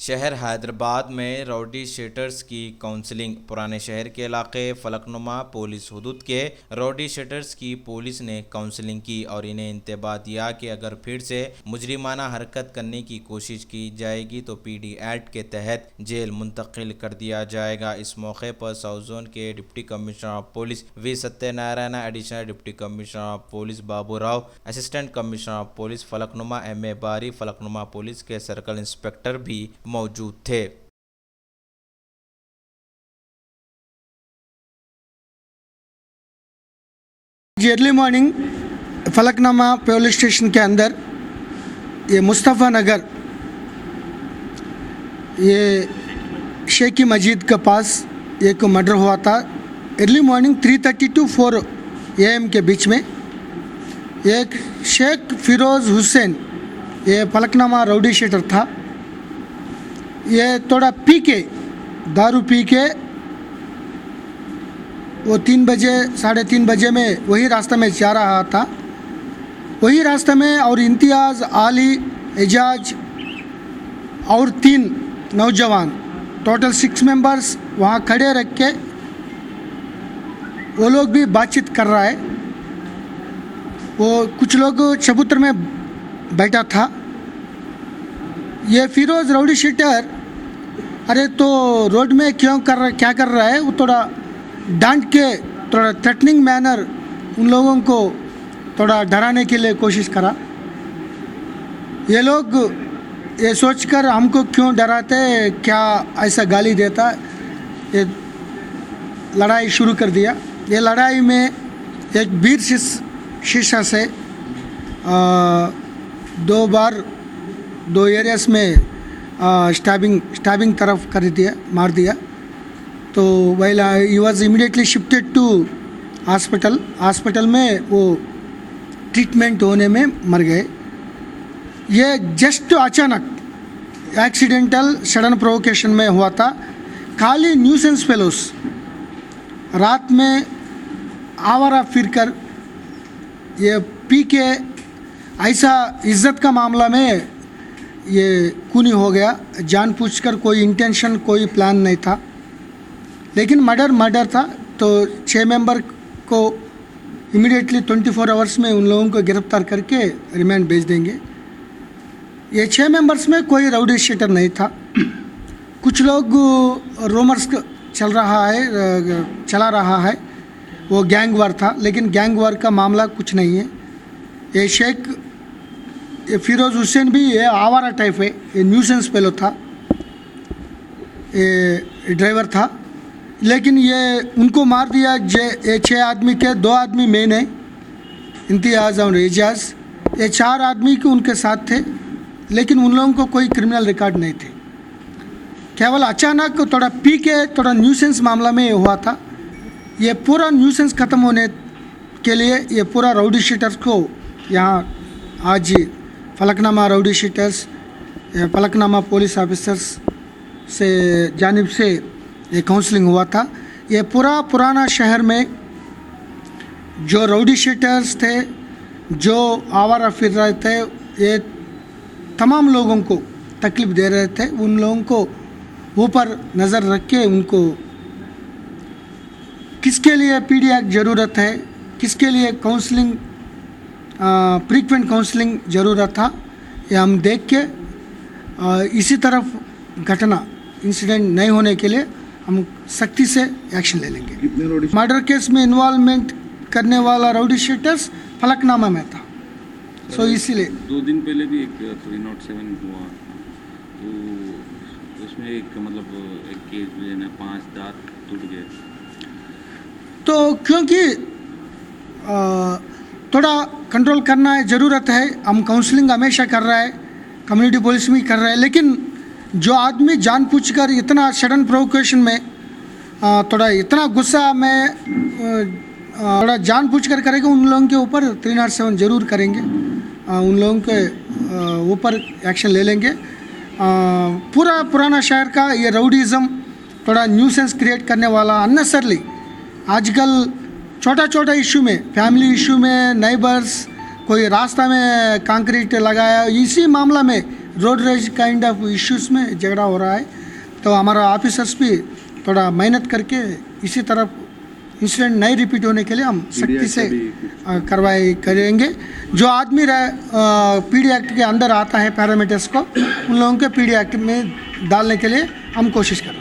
शहर हैदराबाद में rowdy sheeters की काउंसलिंग। पुराने शहर के इलाके फलकनुमा पुलिस हुदूद के राउडी शीटर्स की पुलिस ने काउंसलिंग की और इन्हें इंतबाह दिया कि अगर फिर से मुजरिमाना हरकत करने की कोशिश की जाएगी तो पीडी एक्ट के तहत जेल मुंतकिल कर दिया जाएगा। इस मौके पर साउथ जोन के deputy commissioner of police V Satyanarayana, additional deputy commissioner of police Babu Rao, assistant commissioner of police Falaknuma M A. Bari, Falaknuma police के सर्कल इंस्पेक्टर भी मौजूद थे। Early morning Falaknuma police station के अंदर ये मुस्तफ़ा नगर, ये शेखी मस्जिद के पास एक मर्डर हुआ था। अर्ली मॉर्निंग 3:30 to 4 AM के बीच में एक शेख फिरोज़ हुसैन, ये फलकनुमा राउडी शीटर था। ये थोड़ा पी के, दारू पी के वो 3 बजे 3:30 बजे में वही रास्ते में जा रहा था। वही रास्ते में और इम्तियाज़, आली, एजाज और 3 नौजवान, टोटल 6 मेंबर्स वहाँ खड़े रख के वो लोग भी बातचीत कर रहा है। वो कुछ लोग चबूतर में बैठा था। ये फिरोज़ राउडी शीटर, अरे तो रोड में क्या कर रहा है, वो थोड़ा डांट के, थोड़ा थ्रेटनिंग मैनर उन लोगों को थोड़ा डराने के लिए कोशिश करा। ये लोग ये सोचकर हमको क्यों डराते, क्या ऐसा गाली देता, ये लड़ाई शुरू कर दिया। ये लड़ाई में एक बीर शीशा से 2 बार 2 एरियाज में स्टैबिंग तरफ कर दिया, मार दिया। तो while he was immediately shifted to hospital में वो ट्रीटमेंट होने में मर गए। ये जस्ट अचानक एक्सीडेंटल सडन प्रोवोकेशन में हुआ था। खाली न्यूसेंस फेलोस रात में आवारा फिरकर ये पी के ऐसा इज्जत का मामला में ये खूनी हो गया। जानबूझकर कोई इंटेंशन, कोई प्लान नहीं था, लेकिन मर्डर था। तो 6 मेंबर को इमीडिएटली 24 आवर्स में उन लोगों को गिरफ्तार करके रिमांड भेज देंगे। ये 6 मेंबर्स में कोई राउडी शीटर नहीं था। कुछ लोग रूमर्स चला रहा है वो गैंग वार था, लेकिन गैंग वार का मामला कुछ नहीं है। ये ये फिरोज़ हुसैन भी ये आवारा टाइप है, ये न्यूसेंस फेलो था, ये ड्राइवर था। लेकिन ये उनको मार दिया। ये 6 आदमी के 2 आदमी मेन है, इम्तियाज़ और एजाज। ये 4 आदमी के उनके साथ थे, लेकिन उन लोगों को कोई क्रिमिनल रिकॉर्ड नहीं थे। केवल अचानक थोड़ा पी के थोड़ा न्यूसेंस मामला में हुआ था। ये पूरा न्यूसेंस ख़त्म होने के लिए ये पूरा राउडी शीटर्स को यहाँ आज Falaknuma rowdy sheeters, Falaknuma police officers से जानिब से ये काउंसलिंग हुआ था। ये पूरा पुराना शहर में जो राउडी शीटर्स थे, जो आवारा फिर रहे थे, ये तमाम लोगों को तकलीफ़ दे रहे थे, उन लोगों को ऊपर नज़र रख के उनको किसके लिए पीडी एक्ट ज़रूरत है, किसके लिए काउंसलिंग, फ्रीक्वेंट काउंसलिंग ज़रूरत था, ये हम देख के इसी तरफ घटना इंसिडेंट नहीं होने के लिए हम सख्ती से एक्शन ले लेंगे। मर्डर केस में इन्वॉल्वमेंट करने वाला राउडी शीटर्स फलकनुमा में था। सो इसीलिए 2 दिन पहले भी एक 307 हुआ, तो उसमें एक केस भी है, 5 दांत टूट गए। तो क्योंकि थोड़ा कंट्रोल करना है, ज़रूरत है। हम काउंसलिंग हमेशा कर रहा है, कम्युनिटी पुलिस भी कर रहा है, लेकिन जो आदमी जानबूझकर इतना सडन प्रोवोकेशन में थोड़ा इतना गुस्सा में थोड़ा जानबूझकर करेगा, उन लोगों के ऊपर 307 ज़रूर करेंगे, उन लोगों के ऊपर एक्शन ले लेंगे। पूरा पुराना शहर का ये राउडीज़म, थोड़ा न्यूसेंस क्रिएट करने वाला अननेसरली आजकल छोटा इशू में, फैमिली इशू में, नेबर्स कोई रास्ता में कंक्रीट लगाया, इसी मामला में road rage kind of issues में झगड़ा हो रहा है, तो हमारा ऑफिसर्स भी थोड़ा मेहनत करके इसी तरफ इंसिडेंट नहीं रिपीट होने के लिए हम सख्ती से कार्रवाई करेंगे। जो आदमी पीडी एक्ट के अंदर आता है पैरामीटर्स को, उन लोगों के पीडी एक्ट में डालने के लिए हम कोशिश कर रहे हैं।